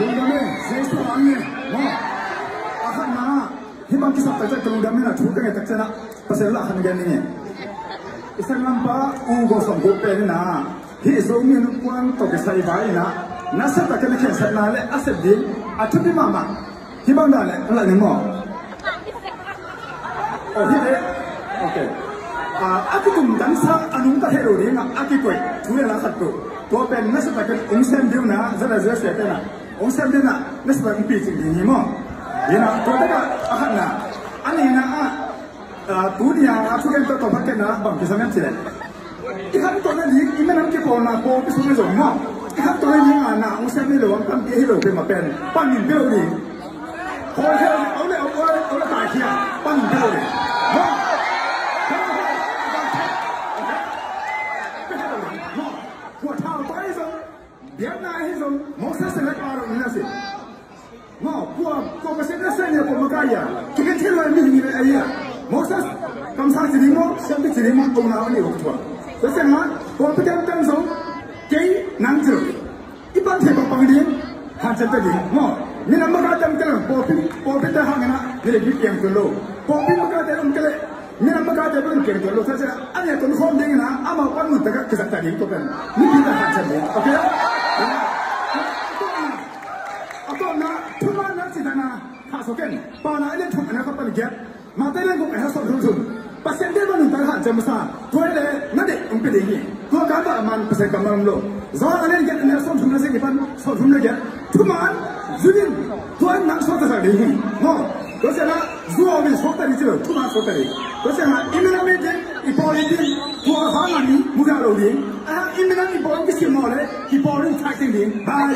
용감해 세수 왕네 뭐 아하나 희망 기사 딱딱 용감해나 조경에 딱잖아 pasal hakan gani isang lampa ugo som gope na hi zomin kwan to ke sai bai na nasa ta ke khen sa na le asep din atupi mama hi bang da le la ni mo oh hi de okay aku tum dan sa anung ta hero ni na aki koi thule la khat to pen nasa ta ke ong sem diu na zala zala se te na ong sem din na nasa ba pi chi ni mo ina to ta ahan na ani na dunia aku yang tak tahu pakai nak bang kisah macam ni. Ikan tu ni, ini nampak pona, pon pisau ni semua. Ikan tu ni anak, usah ni lewat kan dia hidup di mana, panin bel ni. Kalau dia, orang tak kaya, panin bel ni. Gua tahu tak itu, dia nak itu, masa selek orang ni nasi. Gua mesti nasi ni aku makaya, kita cila ni ayah. Moses, kamsa cerimo, siapa cerimo tunggu ni waktu. Sebab mana? Kalau kita kan so, kei nangjer. Iban siapa panggil? Hancur tadi. Ni nama kata mungkin, popi dah hangna, ni lagi yang dulu. Popi muka dah mungkin, ni nama kata pun yang dulu. Saya ane tu home dengan na, ama pun muka kisah tadi tu kan. Ni kita hancur ni, okey? Atau na, cuma na cerita na, kasukan. Pana ini cuma na kapal giat. Mata yang kau ehsan dulu, pasien dia pun tak ada jemaah. Tuan le, nanti umpil ini. Tuan kata aman pasien kamar lo. Zaman ini kita ni ehsan cuma nasi kipan, so cuma lagi. Tuan, jadi tuan nak soal tak ada ini. Terus ada dua orang soal tadi tu, tuan soal tadi. Terus ada ini nama je, ipol ini, tuan hang ni, muda lori. Ini nama ipol kisah mana? Ipol ini cakap ini, bye.